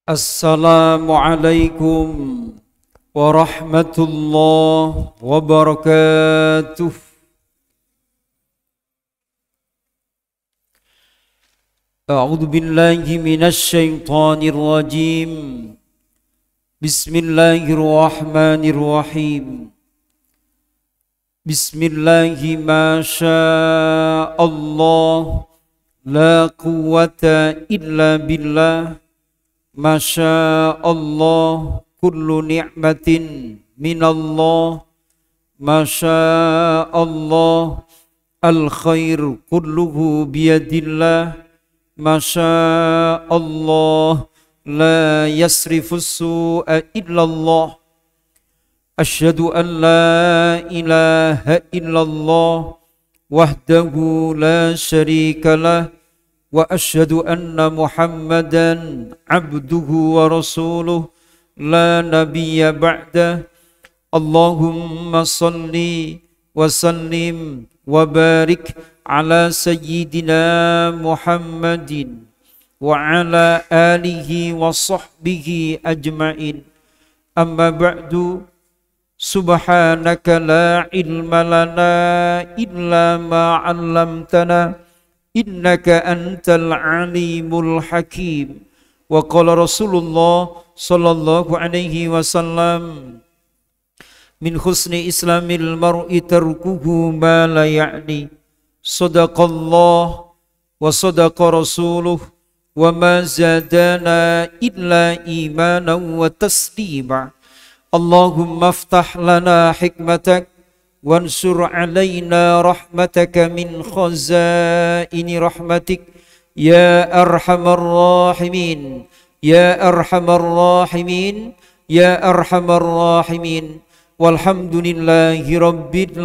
Assalamualaikum warahmatullahi wabarakatuh. A'udzu billahi minasy syaithanir rajim. Bismillahirrahmanirrahim. Bismillahi ma syaa Allah, la quwwata illa billah. Masya Allah, kullu ni'matin minallah. Masya Allah, al khair kulluhu biyadillah. Masya Allah, la yasrifus su'a illallah. Asyhadu an la ilaha illallah wahdahu la syarikalah. Wa asyhadu anna Muhammadan abduhu wa rasuluh la nabiyya ba'dah. Allahumma salli wa sallim wa barik ala sayyidina Muhammadin wa ala alihi wa sahbihi ajma'in. Amma ba'du, subhanaka la ilma lana illa ma 'allamtana innaka antal alimul hakim. Wa qala Rasulullah sallallahu alaihi wasallam, min husni islamil mar'i tarkuhu ma la ya'ni. Sadaqallah wa sadaqa rasuluh wa ma zadana illa imanan wa taslima. Allahumma aftah lana hikmatak wansur alaina rahmataka min khazaini rahmatik ya arhamar rahimin ya arhamar rahimin ya arhamar rahimin. Walhamdulillahi rabbil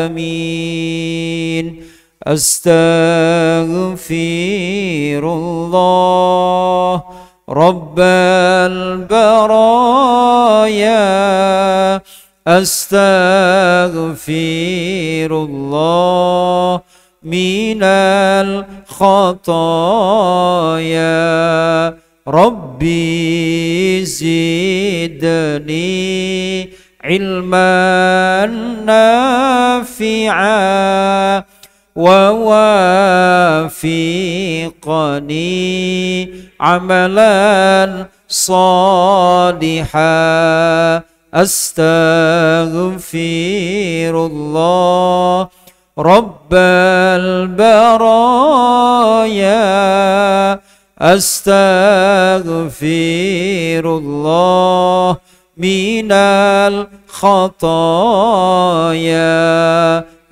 alamin. Astaghfirullah rabbal baraya. Astaghfirullah minal khataya. Rabbi zidni ilman nafi'a wa wafiqani amalan salihah. Astaghfirullah rabbal baraya. Astaghfirullah minal khataya.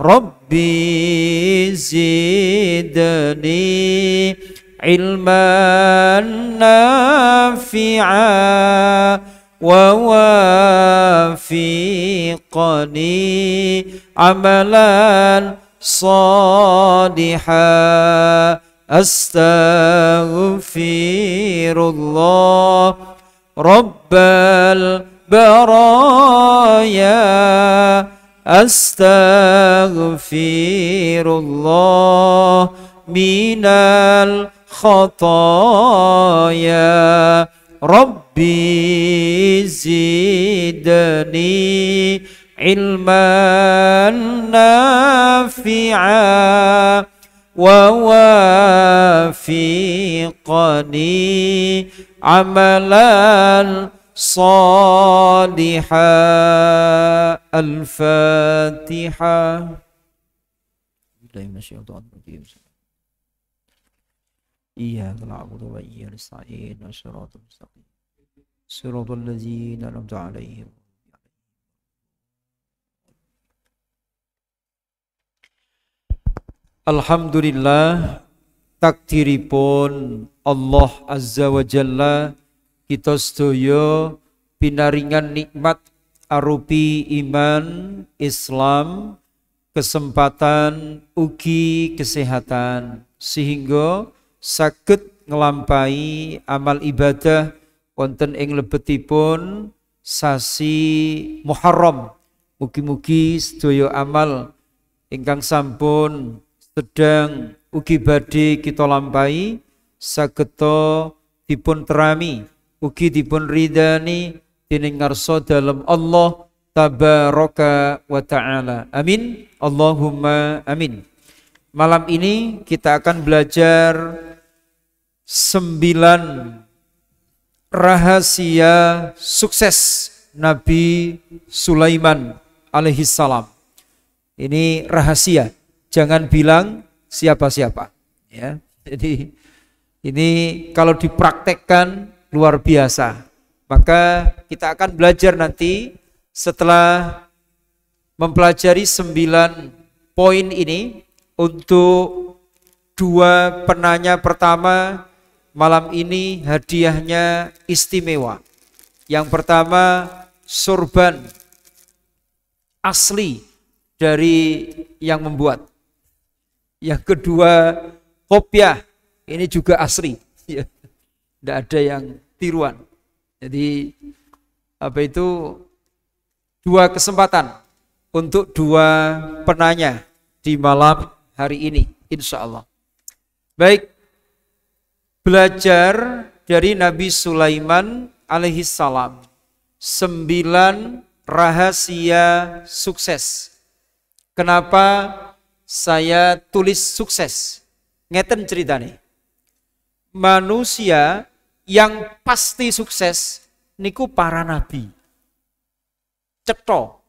Rabbi zidni ilman nafi'a wa wafiqani amalan salihah. Astaghfirullah rabbal baraya. Astaghfirullah minal khataya. Rabbi zidni ilman nafi'a wa wafiqani amalan salihah. Al-Fatihah. Iyyaka na'budu wa iyyaka nasta'in. Shiratal mustaqim. Shiratal ladzina an'amta 'alaihim. Alhamdulillah, takdiripun Allah Azza wa Jalla kita sedaya pinaringan nikmat arupi iman, Islam, kesempatan ugi kesehatan sehingga saged nglampahi amal ibadah wonten ing lebetipun sasi Muharram. Mugi-mugi sedaya amal ingkang sampun sedang ugi badhe kita lampahi sageta dipun terami ugi dipun ridani dening ngarsa dalem Allah tabaraka wa ta'ala. Amin. Allahumma amin. Malam ini kita akan belajar 9 rahasia sukses Nabi Sulaiman alaihissalam. Ini rahasia, jangan bilang siapa-siapa ya. Jadi ini kalau dipraktekkan luar biasa. Maka kita akan belajar nanti setelah mempelajari 9 poin ini. Untuk 2 penanya pertama malam ini hadiahnya istimewa. Yang pertama sorban asli dari yang membuat. Yang kedua kopiah, ini juga asli. Tidak ada yang tiruan. Jadi 2 kesempatan untuk 2 penanya di malam hari ini, insya Allah. Baik, belajar dari Nabi Sulaiman alaihissalam 9 rahasia sukses. Kenapa saya tulis sukses? Ngeten ceritanya. Manusia yang pasti sukses niku para nabi. Cetha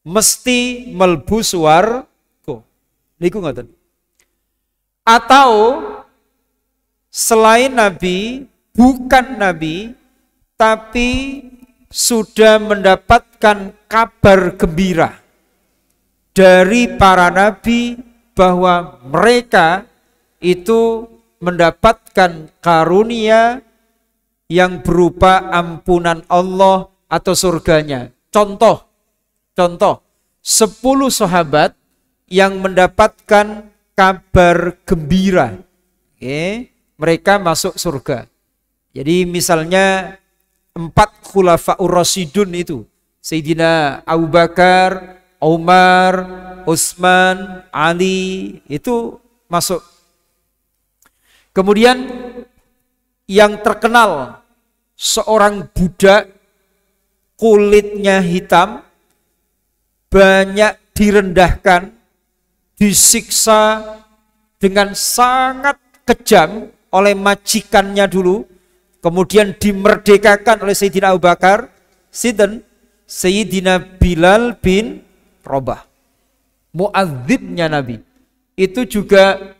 mesti melbu swarga. Niku ngoten. Atau selain nabi, bukan nabi, tapi sudah mendapatkan kabar gembira dari para nabi bahwa mereka itu mendapatkan karunia yang berupa ampunan Allah atau surganya. Contoh 10 sahabat yang mendapatkan kabar gembira. Mereka masuk surga. Jadi misalnya 4 khulafaur rasyidun itu, Sayyidina Abu Bakar, Umar, Utsman, Ali, itu masuk. Kemudian yang terkenal seorang budak kulitnya hitam, banyak direndahkan, disiksa dengan sangat kejam oleh majikannya dulu, kemudian dimerdekakan oleh Sayyidina Abu Bakar, Sayyidina Bilal bin Rabah, muadzzinnya Nabi, itu juga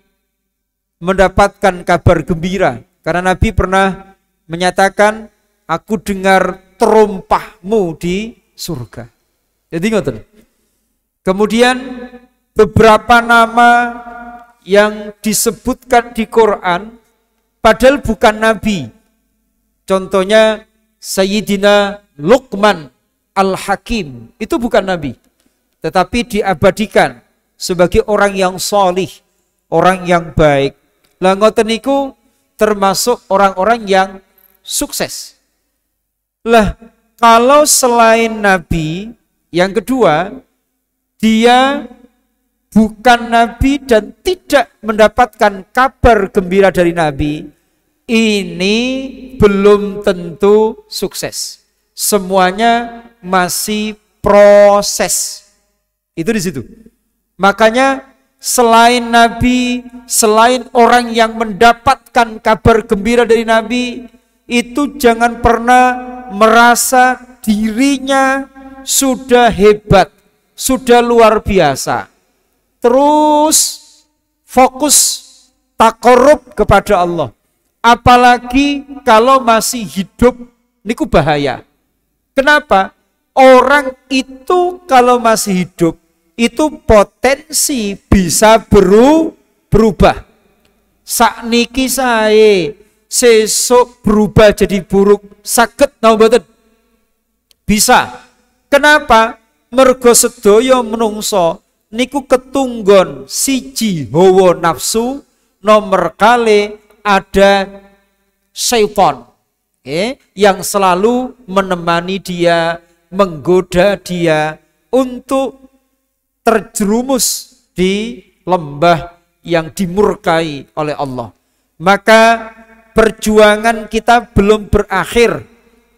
mendapatkan kabar gembira karena Nabi pernah menyatakan, aku dengar terumpahmu di surga. Jadi ngoten. Kemudian beberapa nama yang disebutkan di Quran padahal bukan nabi. Contohnya Sayyidina Luqman Al-Hakim, itu bukan nabi, tetapi diabadikan sebagai orang yang solih, orang yang baik. Lah ngoten niku termasuk orang-orang yang sukses. Lah kalau selain nabi, yang kedua, dia bukan nabi dan tidak mendapatkan kabar gembira dari nabi, ini belum tentu sukses. Semuanya masih proses. Itu di situ. Makanya selain nabi, selain orang yang mendapatkan kabar gembira dari nabi, itu jangan pernah merasa dirinya sudah hebat, sudah luar biasa. Terus fokus takarrub kepada Allah. Apalagi kalau masih hidup, niku bahaya. Kenapa? Orang itu kalau masih hidup, itu potensi bisa berubah. Sakniki sae sesuk berubah jadi buruk, saged napa mboten? Bisa. Kenapa? Mergo sedaya menungso niku ketunggon siji hawa nafsu, nomor kali ada syaitan yang selalu menemani dia, menggoda dia untuk terjerumus di lembah yang dimurkai oleh Allah. Maka perjuangan kita belum berakhir.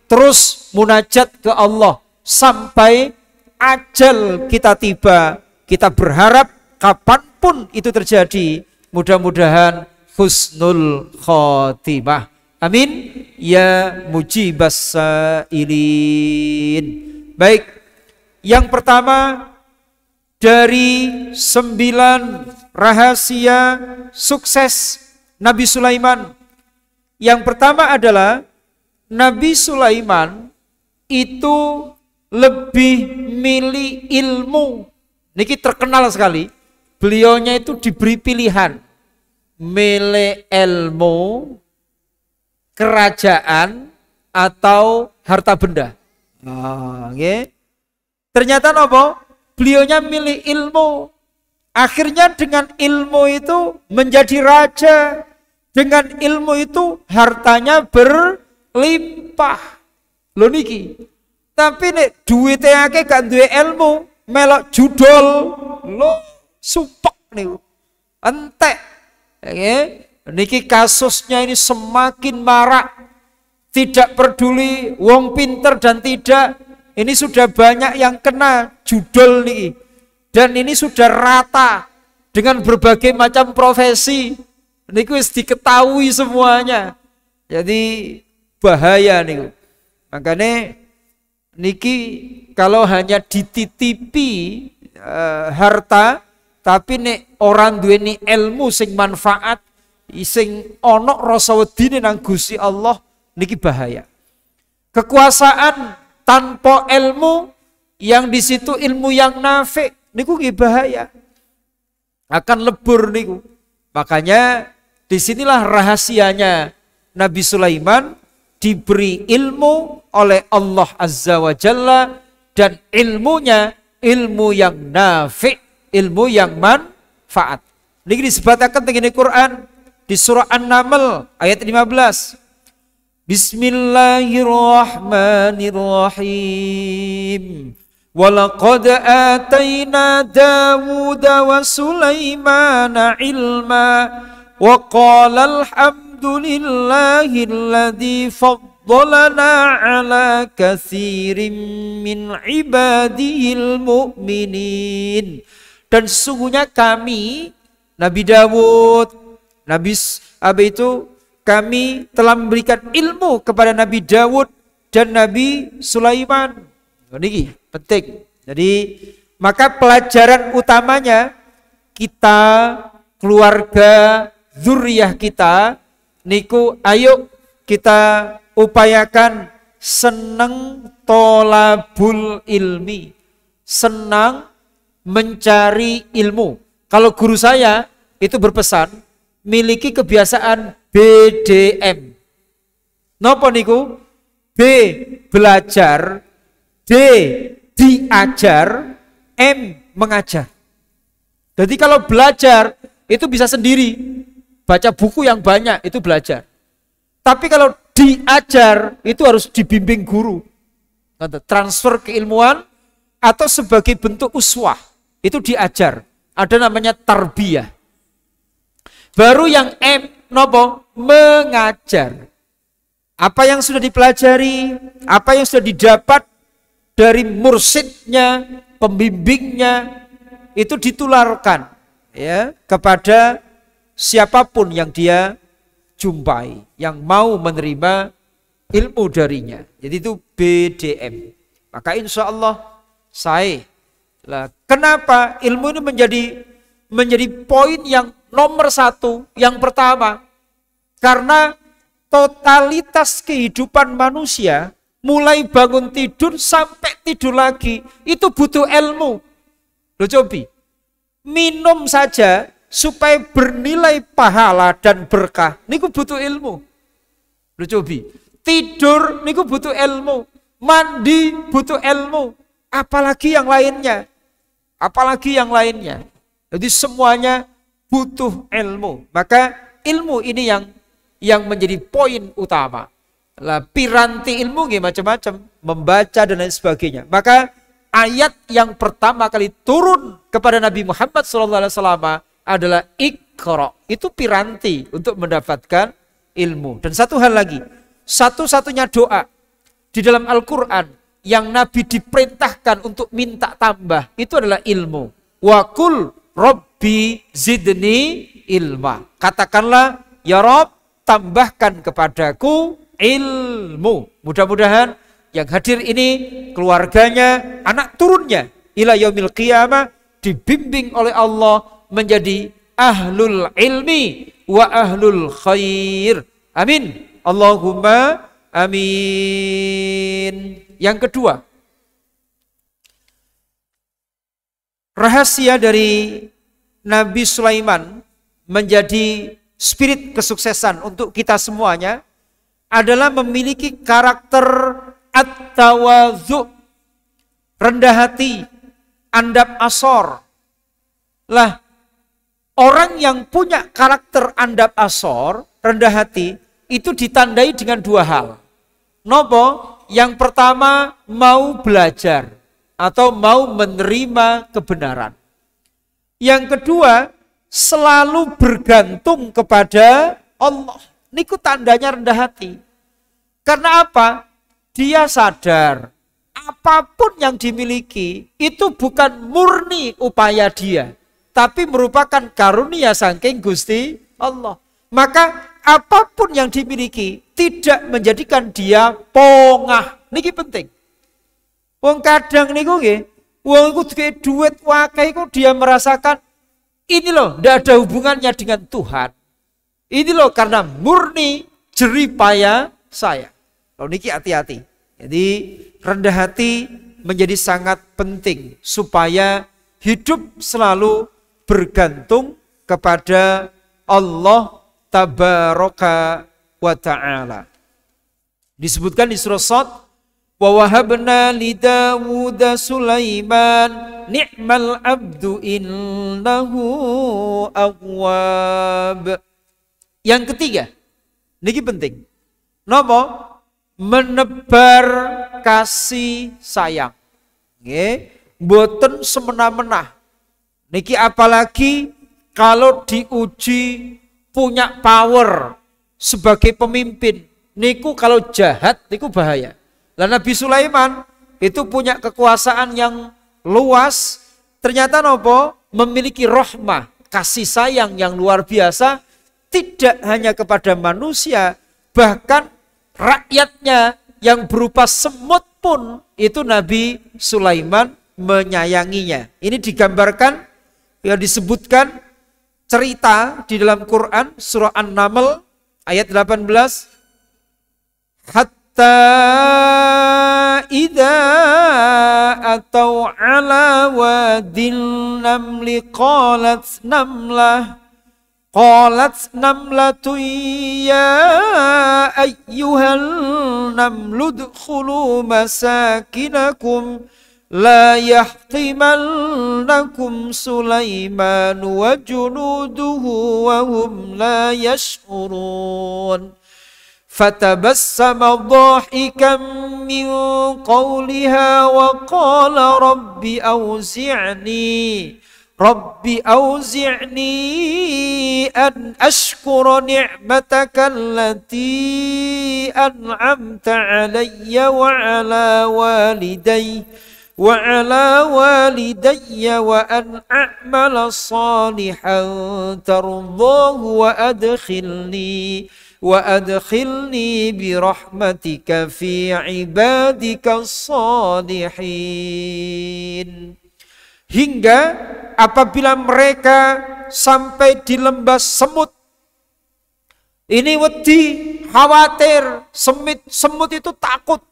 Terus munajat ke Allah sampai ajal kita tiba. Kita berharap kapanpun itu terjadi, mudah-mudahan husnul khotimah. Amin ya mujibas sailin. Baik, yang pertama dari 9 rahasia sukses Nabi Sulaiman. Yang pertama adalah Nabi Sulaiman itu lebih milih ilmu. Niki terkenal sekali. Beliaunya itu diberi pilihan milih ilmu, kerajaan, atau harta benda. Okay. Ternyata apa? Beliaunya milih ilmu. Akhirnya dengan ilmu itu menjadi raja. Dengan ilmu itu hartanya berlimpah. Lho niki. Tapi nek duwite akeh gak duwe ilmu, melok judol, lho supek niku. Entek. Nggih. Niki kasusnya ini semakin marak. Tidak peduli wong pinter dan tidak. Ini sudah banyak yang kena judol niki. Dan ini sudah rata dengan berbagai macam profesi. Niku wis diketahui semuanya. Jadi bahaya niku. Makanya niki kalau hanya dititipi harta, tapi nek orang duweni ilmu sing manfaat, sing ono rasa wedine nang Gusti Allah, niki bahaya. Kekuasaan tanpa ilmu, yang di situ ilmu yang nafi, niku nggih bahaya. Akan lebur niku. Makanya disinilah rahasianya Nabi Sulaiman diberi ilmu oleh Allah Azza wa Jalla, dan ilmunya ilmu yang nafi', ilmu yang manfaat. Niki disebutkan tengene Quran di surah An-Naml ayat 15. Bismillahirrahmanirrahim. Walaqad atayna Dawuda wa Sulaimana ilma wa qala alhamdulillahilladzi faddalana ala katsirin min ibadihil mu'minin. Dan sesungguhnya kami, Nabi Dawud, kami telah memberikan ilmu kepada Nabi Dawud dan Nabi Sulaiman. Ini penting. Jadi maka pelajaran utamanya kita, keluarga, zuriyah kita niku ayo kita upayakan seneng tolabul ilmi, senang mencari ilmu. Kalau guru saya itu berpesan miliki kebiasaan BDM. Napa niku? B belajar, D diajar, M mengajar. Jadi kalau belajar itu bisa sendiri, baca buku yang banyak itu belajar. Tapi kalau diajar itu harus dibimbing guru, transfer keilmuan atau sebagai bentuk uswah itu diajar. Ada namanya tarbiyah. Baru yang M nopo mengajar. Apa yang sudah dipelajari, apa yang sudah didapat dari mursyidnya, pembimbingnya, itu ditularkan ya kepada siapapun yang dia jumpai, yang mau menerima ilmu darinya. Jadi itu BDM. Maka insya Allah saya lah, kenapa ilmu ini menjadi poin yang nomor satu, yang pertama, karena totalitas kehidupan manusia mulai bangun tidur sampai tidur lagi itu butuh ilmu. Loh cobi, minum saja supaya bernilai pahala dan berkah niku butuh ilmu. Loh cobi, tidur niku butuh ilmu, mandi butuh ilmu, apalagi yang lainnya. Apalagi yang lainnya. Jadi semuanya butuh ilmu. Maka ilmu ini yang menjadi poin utama. Lah piranti ilmu nggih macam-macam, membaca dan lain sebagainya. Maka ayat yang pertama kali turun kepada Nabi Muhammad SAW adalah Iqra Iqra. Itu piranti untuk mendapatkan ilmu. Dan satu hal lagi, satu-satunya doa di dalam Al-Quran yang Nabi diperintahkan untuk minta tambah, itu adalah ilmu. Wa qul Rabbi zidni ilma. Katakanlah, ya Rabb, tambahkan kepadaku ilmu. Mudah-mudahan yang hadir ini, keluarganya, anak turunnya, ila yaumil qiyamah, dibimbing oleh Allah menjadi ahlul ilmi wa ahlul khair. Amin. Allahumma amin. Yang kedua, rahasia dari Nabi Sulaiman menjadi spirit kesuksesan untuk kita semuanya adalah memiliki karakter at-tawadhu, rendah hati, andap asor. Lah, orang yang punya karakter andap asor, rendah hati, itu ditandai dengan dua hal. Nopo? Yang pertama, mau belajar atau mau menerima kebenaran. Yang kedua, selalu bergantung kepada Allah. Niku tandanya rendah hati. Karena apa? Dia sadar apapun yang dimiliki itu bukan murni upaya dia, tapi merupakan karunia saking Gusti Allah. Maka apapun yang dimiliki tidak menjadikan dia pongah. Niki penting. Wong kadang niku nggih, wong iku duwe duit wakai kok dia merasakan ini loh, tidak ada hubungannya dengan Tuhan. Ini loh karena murni jeripaya saya. Loh niki hati-hati. Jadi rendah hati menjadi sangat penting supaya hidup selalu bergantung kepada Allah tabaraka wa ta'ala. Disebutkan di surah Shad, wa wahabna li Dawud Sulaiman ni'mal abdu innahu awwab. Yang ketiga, niki penting. Napa? Menebar kasih sayang. Nggih, mboten semena-mena. Niki apalagi kalau diuji punya power sebagai pemimpin. Niku kalau jahat niku bahaya. Lah Nabi Sulaiman itu punya kekuasaan yang luas. Ternyata nopo? Memiliki rahmah, kasih sayang yang luar biasa. Tidak hanya kepada manusia, bahkan rakyatnya yang berupa semut pun itu Nabi Sulaiman menyayanginya. Ini digambarkan, ya disebutkan cerita di dalam Quran surah An-Naml ayat 18. Hatta idza atau ala wadin namli qalat namlatun ya ayyuhal namlu udkhulu masakinakum la yahtimannakum Sulaiman wa junuduhu wa hum la yash'urun. فتبسم ضاحكا من قولها وقال رب أوزعني أن أشكر نعمتك التي أنعمت علي وعلى والدي وأن أعمل صالحا ترضاه وأدخلني برحمتك في عبادك الصالحين. Hingga apabila mereka sampai di lembah semut, ini wedi, khawatir, semut itu takut.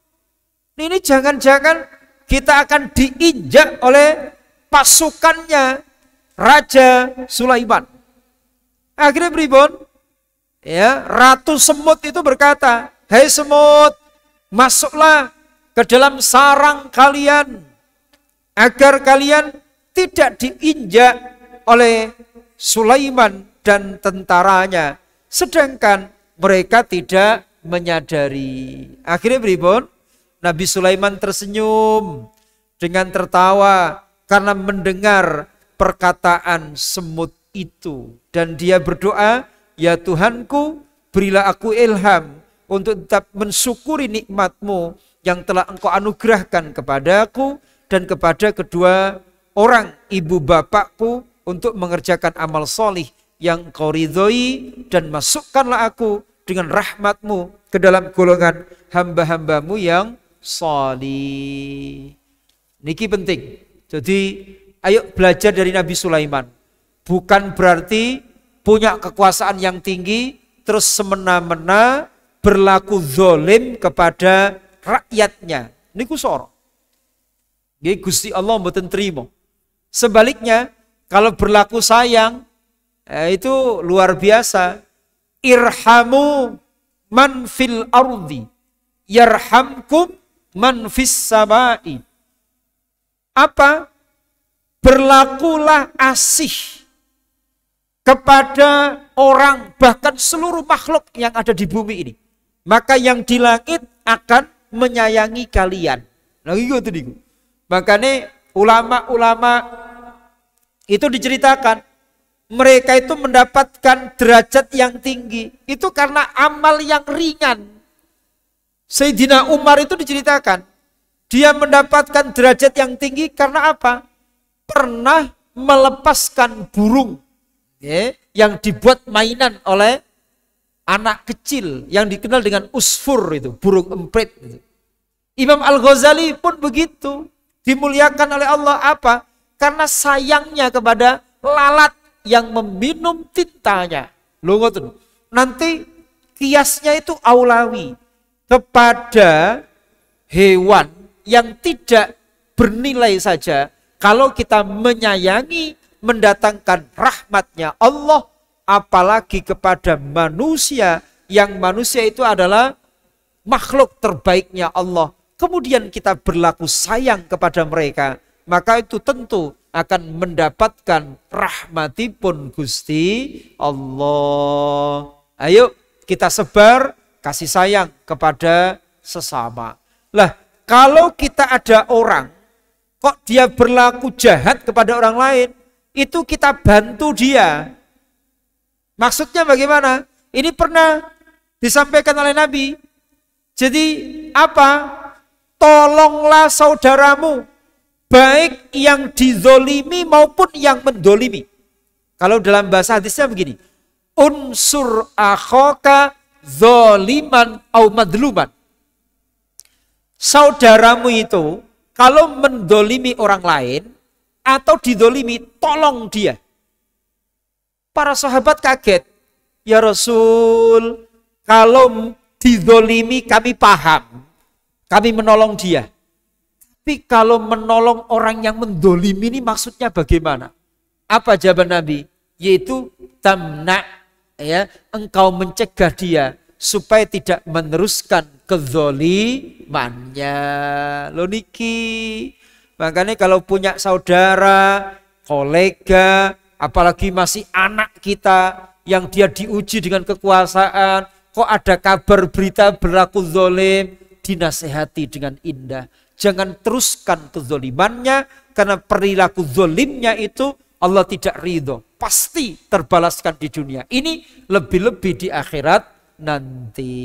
Ini jangan-jangan kita akan diinjak oleh pasukannya Raja Sulaiman. Akhirnya pripun? Ya, Ratu Semut itu berkata, "Hai semut, masuklah ke dalam sarang kalian agar kalian tidak diinjak oleh Sulaiman dan tentaranya." Sedangkan mereka tidak menyadari. Akhirnya pripun? Nabi Sulaiman tersenyum dengan tertawa karena mendengar perkataan semut itu. Dan dia berdoa, ya Tuhanku, berilah aku ilham untuk tetap mensyukuri nikmat-Mu yang telah Engkau anugerahkan kepadaku dan kepada kedua orang ibu bapakku untuk mengerjakan amal solih yang Engkau ridhoi, dan masukkanlah aku dengan rahmat-Mu ke dalam golongan hamba-hamba-Mu yang solih. Niki penting. Jadi ayo belajar dari Nabi Sulaiman. Bukan berarti punya kekuasaan yang tinggi terus semena-mena berlaku zalim kepada rakyatnya. Niku soro. Nggih Gusti Allah mboten trimo. Sebaliknya kalau berlaku sayang itu luar biasa. Irhamu man fil ardi yarhamkum man fis samai. Apa? Berlakulah asih kepada orang, bahkan seluruh makhluk yang ada di bumi ini. Maka yang di langit akan menyayangi kalian. Nah, gitu niku. Makanya ulama-ulama itu diceritakan, mereka itu mendapatkan derajat yang tinggi. Itu karena amal yang ringan. Sayyidina Umar itu diceritakan, dia mendapatkan derajat yang tinggi karena apa? Pernah melepaskan burung yang dibuat mainan oleh anak kecil yang dikenal dengan usfur, itu burung emprit. Imam Al-Ghazali pun begitu, dimuliakan oleh Allah. Apa? Karena sayangnya kepada lalat yang meminum tintanya. Nanti kiasnya itu aulawi kepada hewan yang tidak bernilai saja. Kalau kita menyayangi, mendatangkan rahmatnya Allah, apalagi kepada manusia, yang manusia itu adalah makhluk terbaiknya Allah. Kemudian kita berlaku sayang kepada mereka, maka itu tentu akan mendapatkan rahmatipun Gusti Allah. Ayo kita sebar kasih sayang kepada sesama. Lah, kalau kita ada orang kok dia berlaku jahat kepada orang lain, itu kita bantu dia. Maksudnya bagaimana? Ini pernah disampaikan oleh Nabi. Jadi apa? Tolonglah saudaramu, baik yang dizolimi maupun yang mendolimi. Kalau dalam bahasa hadisnya begini, unsur akhaka zoliman au madluman. Saudaramu itu kalau mendolimi orang lain atau didolimi, tolong dia. Para sahabat kaget. Ya Rasul, kalau didolimi kami paham, kami menolong dia. Tapi kalau menolong orang yang mendolimi ini maksudnya bagaimana? Apa jawaban Nabi? Yaitu tamna, ya, engkau mencegah dia supaya tidak meneruskan kezolimannya. Lo niki. Makanya kalau punya saudara, kolega, apalagi masih anak kita yang dia diuji dengan kekuasaan, kok ada kabar berita berlaku zolim, dinasehati dengan indah. Jangan teruskan kezolimannya, karena perilaku zolimnya itu Allah tidak ridho. Pasti terbalaskan di dunia ini, lebih-lebih di akhirat nanti.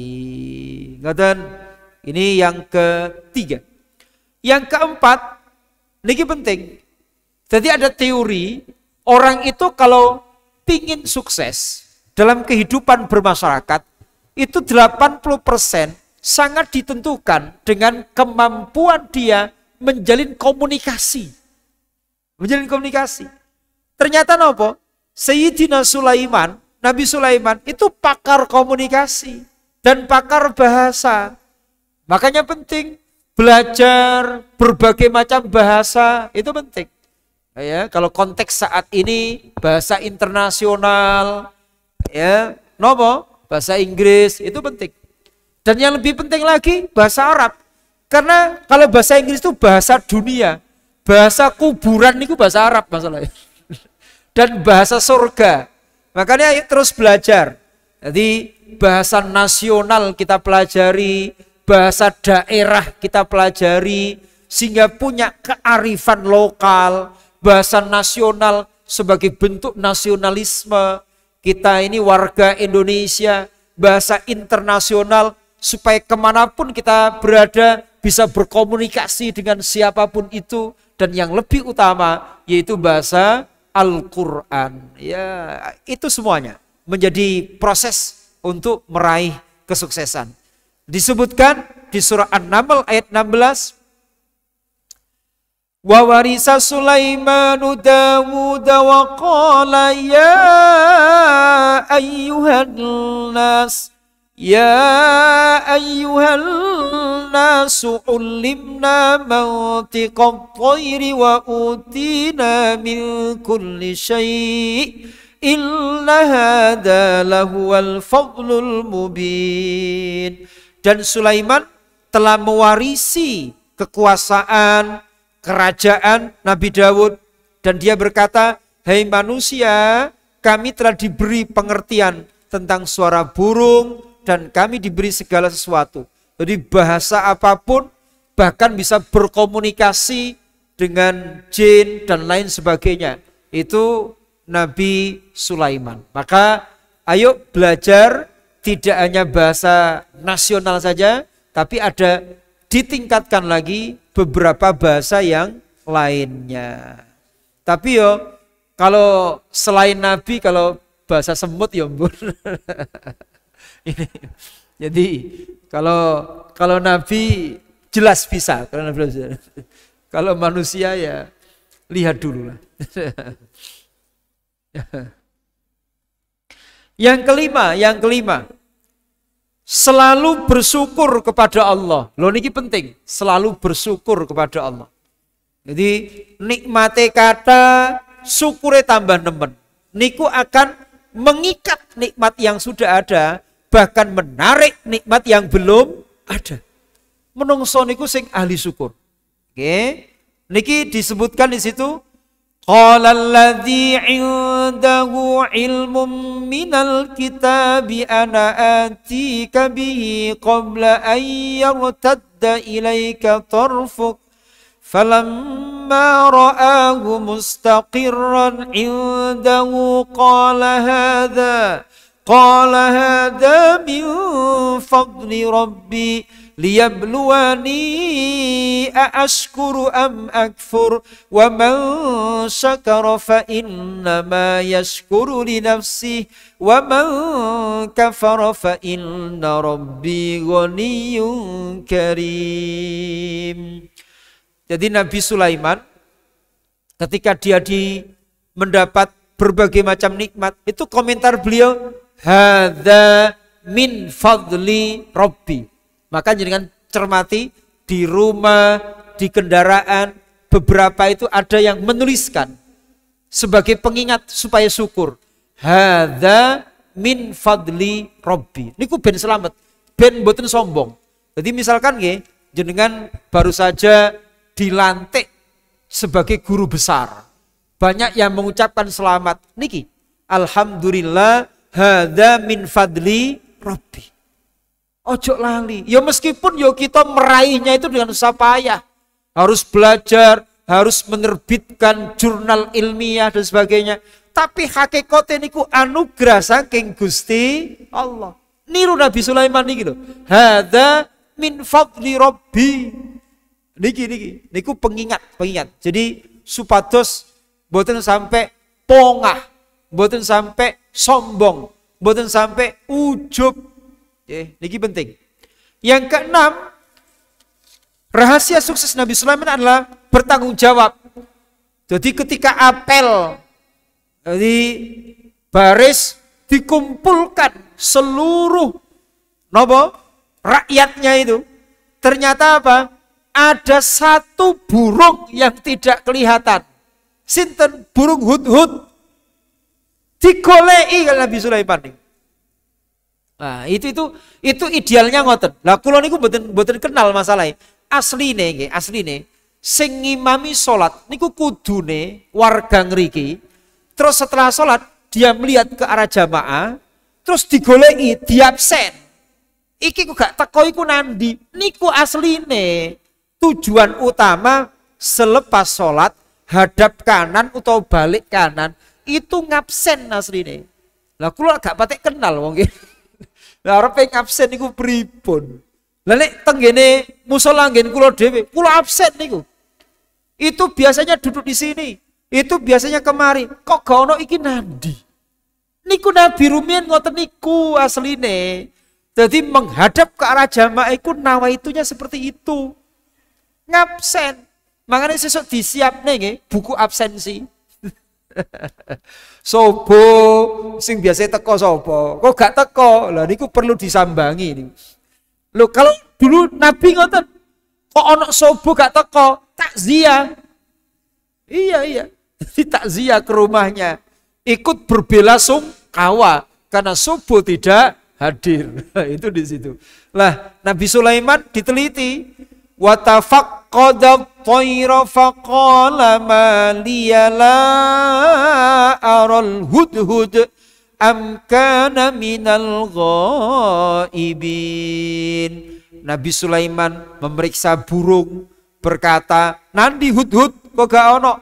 Ngoten. Ini yang ketiga. Yang keempat, ini penting. Jadi ada teori, orang itu kalau pingin sukses dalam kehidupan bermasyarakat, itu 80% sangat ditentukan dengan kemampuan dia menjalin komunikasi. Menjalin komunikasi. Ternyata apa? Sayyidina Sulaiman, Nabi Sulaiman itu pakar komunikasi dan pakar bahasa. Makanya penting belajar berbagai macam bahasa, itu penting. Ya, kalau konteks saat ini bahasa internasional, ya, bahasa Inggris itu penting. Dan yang lebih penting lagi bahasa Arab. Karena kalau bahasa Inggris itu bahasa dunia, bahasa kuburan itu bahasa Arab masalahnya. Dan bahasa surga. Makanya ayo terus belajar. Jadi bahasa nasional kita pelajari, bahasa daerah kita pelajari, sehingga punya kearifan lokal. Bahasa nasional sebagai bentuk nasionalisme, Kita ini warga Indonesia, bahasa internasional, supaya kemanapun kita berada bisa berkomunikasi dengan siapapun itu, dan yang lebih utama yaitu bahasa Al-Quran. Ya, itu semuanya menjadi proses untuk meraih kesuksesan. Disebutkan di surah An-Naml ayat 16, wa warisa Sulaimanu Dawud wa qala ya ayyuhan nas ulimna mantiqat thairi wa utina min kulli syai' inna hadza lahuwal fadlul mubin. Dan Sulaiman telah mewarisi kekuasaan kerajaan Nabi Dawud, dan dia berkata, hai manusia, kami telah diberi pengertian tentang suara burung dan kami diberi segala sesuatu. Jadi bahasa apapun, bahkan bisa berkomunikasi dengan jin dan lain sebagainya. Itu Nabi Sulaiman. Maka ayo belajar tidak hanya bahasa nasional saja, tapi ada ditingkatkan lagi beberapa bahasa yang lainnya. Tapi kalau selain Nabi, kalau bahasa semut ya ampun. Jadi kalau Nabi jelas bisa, kalau manusia ya lihat dulu lah. Yang kelima, selalu bersyukur kepada Allah. Loh niki penting, selalu bersyukur kepada Allah. Jadi nikmate kata syukure tambah nemen. Niku akan mengikat nikmat yang sudah ada, bahkan menarik nikmat yang belum ada. Menungso niku sing ahli syukur. Oke. Niki disebutkan di situ, qala alladzi 'indahu 'ilmun minal kitabi ana atika bihi qabla an yartadda ilaika tarfuk falamma ra'ahu mustaqirran 'indahu qala hadha min fadli rabbi liyabluwani aashkuru am akfur wa man syakara fa innama yashkuru li nafsihi wa man kafara fa inna rabbi ghaniyyun karim. Jadi Nabi Sulaiman ketika dia mendapat berbagai macam nikmat, itu komentar beliau, hadza min fadli rabbi. Maka jangan cermati di rumah, di kendaraan, beberapa itu ada yang menuliskan sebagai pengingat supaya syukur. Hadza min fadli rabbi. Niku ben selamat, ben mboten sombong. Jadi misalkan nggih, jenengan baru saja dilantik sebagai guru besar. Banyak yang mengucapkan selamat. Niki, alhamdulillah hadza min fadli rabbi. Ojo lali. Ya meskipun kita meraihnya itu dengan susah payah. Harus belajar, harus menerbitkan jurnal ilmiah dan sebagainya. Tapi hakikatnya niku anugerah saking Gusti Allah. Niru Nabi Sulaiman niki lho. Hadza min fadli rabbi. Niku pengingat. Jadi supados mboten sampai pongah, mboten sampai sombong, mboten sampai ujub. Niki penting. Yang keenam, rahasia sukses Nabi Sulaiman adalah bertanggung jawab. Jadi ketika apel di baris dikumpulkan seluruh rakyatnya itu, ternyata apa? Ada satu burung yang tidak kelihatan. Sinten? Burung hudhud. Digoleki kalau Nabi Sulaiman ini. Nah, itu idealnya ngoten. Lah kula niku mboten kenal masalahnya. Asline sing ngimami salat niku kudune warga ngriki. Terus setelah salat dia melihat ke arah jamaah, terus digoleki, diabsen. Iki kok gak teko iku nandi? Niku asline tujuan utama selepas salat hadap kanan atau balik kanan itu ngabsen asline. Lah kula gak patek kenal wong iki. Lah arep absen niku pripun? Lah nek tenggene musala nggen kula dhewe, kula absen niku. Itu biasanya duduk di sini, itu biasanya kemari. Kok gak ono iki nandi? Niku Nabi rumiyin ngoten niku asline. Jadi menghadap ke arah jamaah iku nawaitunya seperti itu. Ngabsen. Makanya sesuk disiapne nggih buku absensi. Sopo sing biasa teko sopo? Kok gak teko? Lah niku perlu disambangi niku. Loh kalau dulu Nabi ngoten, kok ono sobo gak teko? Takziah. Iya. Jadi takziah ke rumahnya. Ikut berbelasungkawa karena sobo tidak hadir. Itu di situ. Lah Nabi Sulaiman diteliti. Wa tafaqqada at-tayra faqala ma liya la aral hudhud am kana minal ghaibin. Nabi Sulaiman memeriksa burung, berkata, "Nandi hudhud kok gak ono?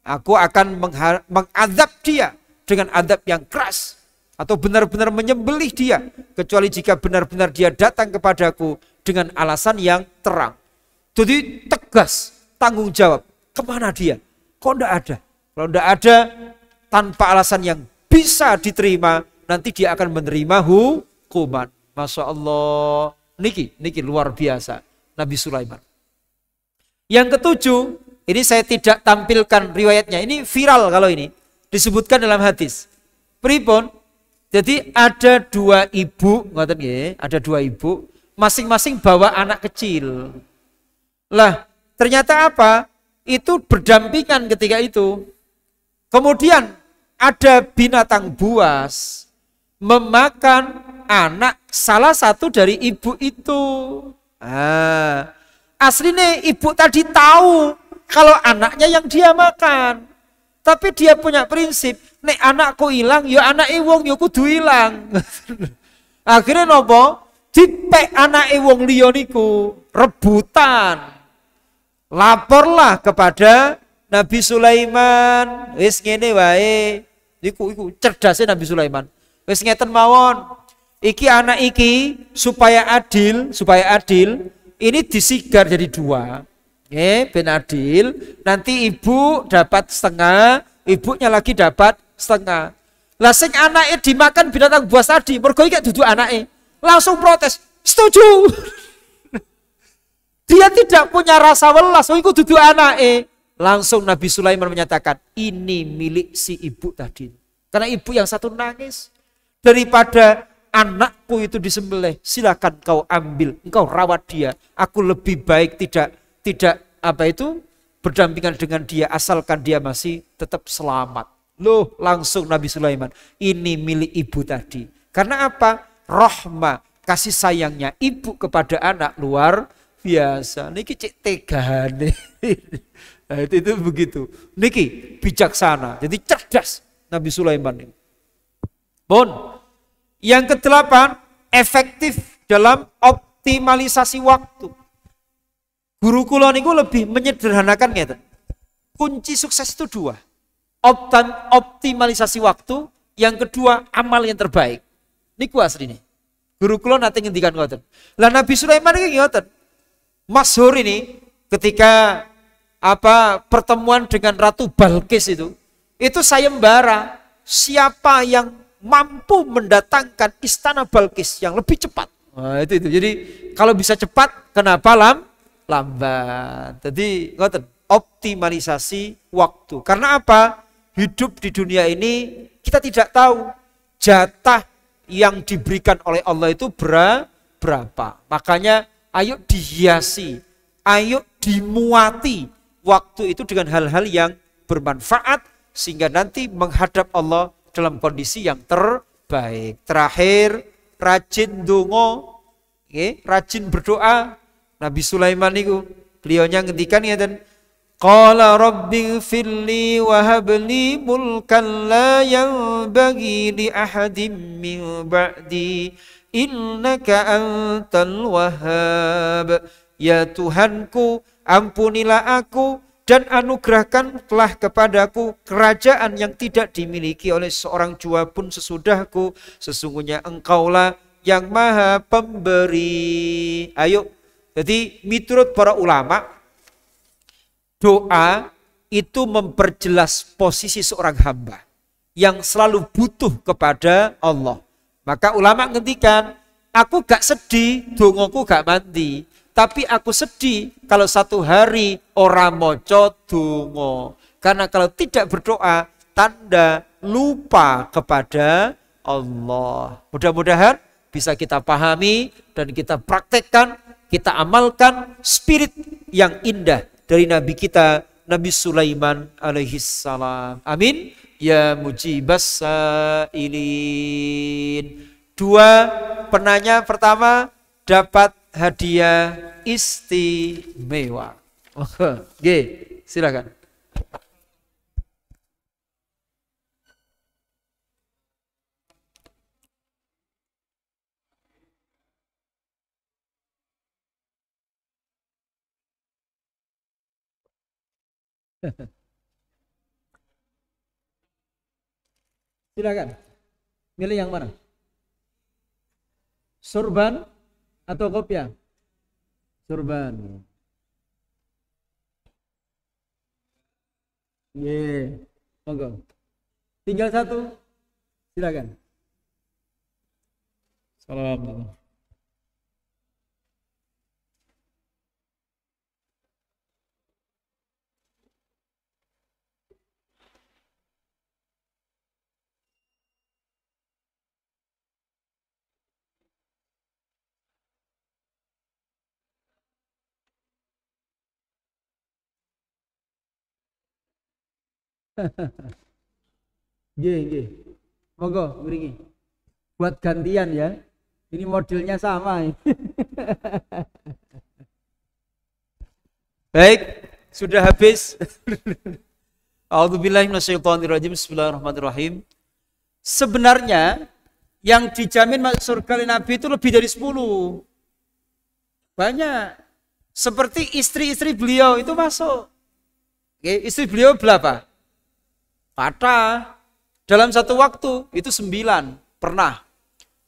Aku akan mengadab dia dengan adab yang keras atau benar-benar menyembelih dia, kecuali jika benar-benar dia datang kepadaku dengan alasan yang terang." Jadi tegas, tanggung jawab. Kemana dia? Kok enggak ada? Kalau enggak ada, tanpa alasan yang bisa diterima, nanti dia akan menerima hukuman. Masya Allah. Niki luar biasa. Nabi Sulaiman. Yang ketujuh, ini saya tidak tampilkan riwayatnya. Ini viral kalau ini. Disebutkan dalam hadis. Pripun? Jadi ada dua ibu, ada dua ibu, masing-masing bawa anak kecil. Lah, ternyata apa? Itu berdampingan ketika itu. Kemudian ada binatang buas memakan anak salah satu dari ibu itu. Aslinya ibu tadi tahu kalau anaknya yang dia makan. Tapi dia punya prinsip, nek anakku hilang, ya anak wong ya kudu hilang. Akhirnya nopo? Dipek anak wong liya niku, rebutan. Laporlah kepada Nabi Sulaiman. Wis ngene wae. Iku cerdasnya Nabi Sulaiman. Wis ngeten mawon. Iki anak iki supaya adil, ini disigar jadi dua. Ben adil, nanti ibu dapat setengah, ibunya lagi dapat setengah. Lah sing anake dimakan binatang buas tadi, mergo iki dudu anake. Langsung protes, setuju. Dia tidak punya rasa welas, oh itu dudu anake. Langsung Nabi Sulaiman menyatakan, ini milik si ibu tadi. Karena ibu yang satu nangis. Daripada anakku itu disembelih, silakan kau ambil, engkau rawat dia. Aku lebih baik tidak berdampingan dengan dia, asalkan dia masih tetap selamat. Loh, langsung Nabi Sulaiman, ini milik ibu tadi. Karena apa? Rahmah, kasih sayangnya ibu kepada anak luar biasa. Niki cek tegane. Nah, itu begitu. Niki bijaksana. Jadi cerdas Nabi Sulaiman ini. Yang kedelapan, efektif dalam optimalisasi waktu. Guru kula niku lebih menyederhanakan ngeten. Kunci sukses itu dua. Optimalisasi waktu, yang kedua amal yang terbaik. Niku asline. Guru kula nate ngendikan ngoten. Lah Nabi Sulaiman iki ngoten. Masyhur ini ketika pertemuan dengan Ratu Balkis itu sayembara siapa yang mampu mendatangkan istana Balkis yang lebih cepat. Nah, itu. Jadi kalau bisa cepat, kenapa lambat? Jadi ngoten, optimalisasi waktu. Karena apa? Hidup di dunia ini kita tidak tahu jatah yang diberikan oleh Allah itu berapa. Makanya ayo dihiasi, ayo dimuati waktu itu dengan hal-hal yang bermanfaat sehingga nanti menghadap Allah dalam kondisi yang terbaik. Terakhir, rajin dongo, rajin berdoa. Nabi Sulaiman itu beliaunya ngendikan ngeten, qala rabbighfirli wa habli mulkan la yanbaghi li ahadin min ba'di innaka antal wahhab. Ya Tuhanku, ampunilah aku dan anugerahkanlah kepadaku kerajaan yang tidak dimiliki oleh seorang jua pun sesudahku. Sesungguhnya engkaulah yang maha pemberi. Ayo, jadi miturut para ulama, doa itu memperjelas posisi seorang hamba yang selalu butuh kepada Allah. Maka ulama ngendikan, aku gak sedih, dongoku gak mandi. Tapi aku sedih kalau satu hari orang moco dongo. Karena kalau tidak berdoa, tanda lupa kepada Allah. Mudah-mudahan bisa kita pahami dan kita praktekkan, kita amalkan spirit yang indah dari Nabi kita, Nabi Sulaiman alaihissalam. Amin. Ya mujibas sa'ilin. 2 penanya pertama dapat hadiah istimewa. Oke, silakan. Silakan. Milih yang mana? Surban atau kopiah? Surban. Monggo. Tinggal satu. Silakan. Salam. Nggih. Monggo mriki. Buat gantian ya. Ini modelnya sama. Baik, sudah habis. A'udzubillahi minasyaitonirrajim. Bismillahirrahmanirrahim. Sebenarnya yang dijamin masuk surga oleh Nabi itu lebih dari 10. Banyak. Seperti istri-istri beliau itu masuk. Oke, istri beliau berapa? Kata dalam satu waktu itu 9 pernah.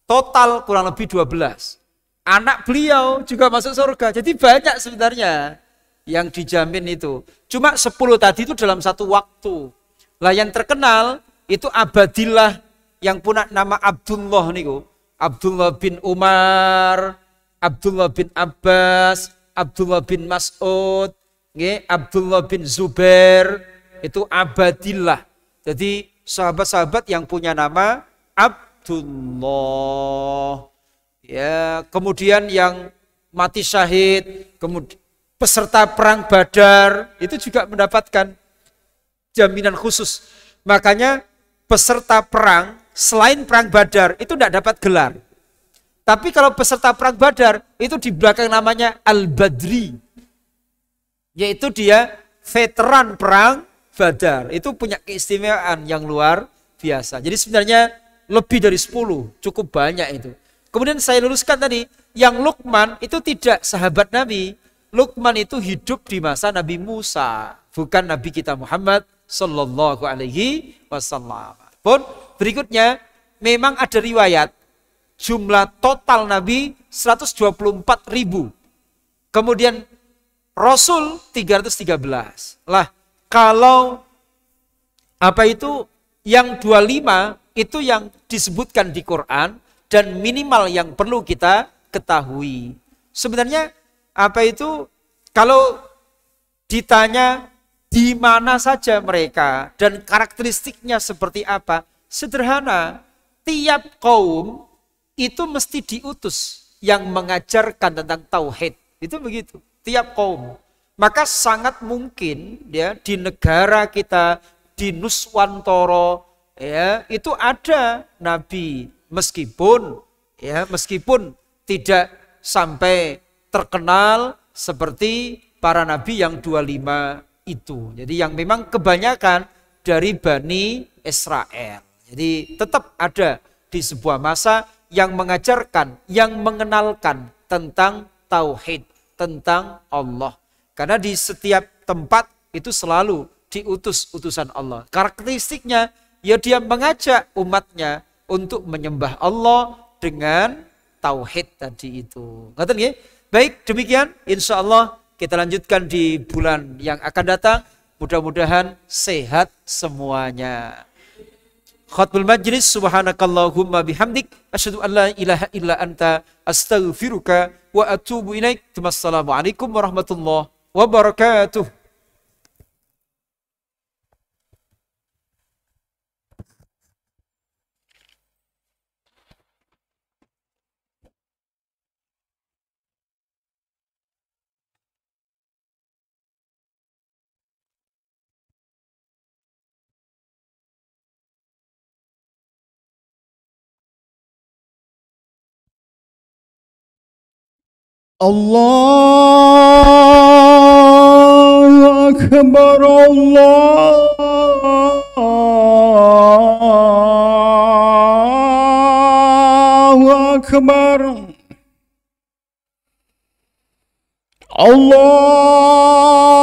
Total kurang lebih 12. Anak beliau juga masuk surga. Jadi banyak sebenarnya yang dijamin itu. Cuma 10 tadi itu dalam satu waktu. Lah yang terkenal itu Abadillah yang punya nama Abdullah niku. Abdullah bin Umar, Abdullah bin Abbas, Abdullah bin Mas'ud, Abdullah bin Zubair, itu Abadillah. Jadi sahabat-sahabat yang punya nama Abdullah. Ya, kemudian yang mati syahid, kemudian peserta perang Badar itu juga mendapatkan jaminan khusus. Makanya peserta perang selain perang Badar itu tidak dapat gelar. Tapi kalau peserta perang Badar itu di belakang namanya Al-Badri. Yaitu dia veteran perang Badar. Itu punya keistimewaan yang luar biasa. Jadi sebenarnya lebih dari 10, cukup banyak itu. Kemudian saya luruskan tadi, yang Luqman itu tidak sahabat Nabi. Luqman itu hidup di masa Nabi Musa, bukan Nabi kita Muhammad sallallahu alaihi wasallam. Pun berikutnya memang ada riwayat jumlah total Nabi 124.000. Kemudian Rasul 313. Lah, kalau yang 25 itu yang disebutkan di Quran dan minimal yang perlu kita ketahui. Sebenarnya kalau ditanya di mana saja mereka dan karakteristiknya seperti apa, sederhana. Tiap kaum itu mesti diutus yang mengajarkan tentang tauhid. Itu begitu. Tiap kaum. Maka sangat mungkin ya di negara kita, di Nuswantoro ya, itu ada nabi meskipun tidak sampai terkenal seperti para nabi yang 25 itu. Jadi yang memang kebanyakan dari Bani Israel. Jadi tetap ada di sebuah masa yang mengajarkan, yang mengenalkan tentang tauhid, tentang Allah. Karena di setiap tempat itu selalu diutus utusan Allah. Karakteristiknya, ya dia mengajak umatnya untuk menyembah Allah dengan tauhid tadi itu. Ngerti nggih? Baik, demikian insya Allah kita lanjutkan di bulan yang akan datang. Mudah-mudahan sehat semuanya. Khatmul majlis, subhanakallahumma bihamdik, asyhadu an la ilaha illa anta, astaghfiruka wa atubu ilaik. Wassalamualaikum warahmatullahi wabarakatuh. الله أكبر الله أكبر الله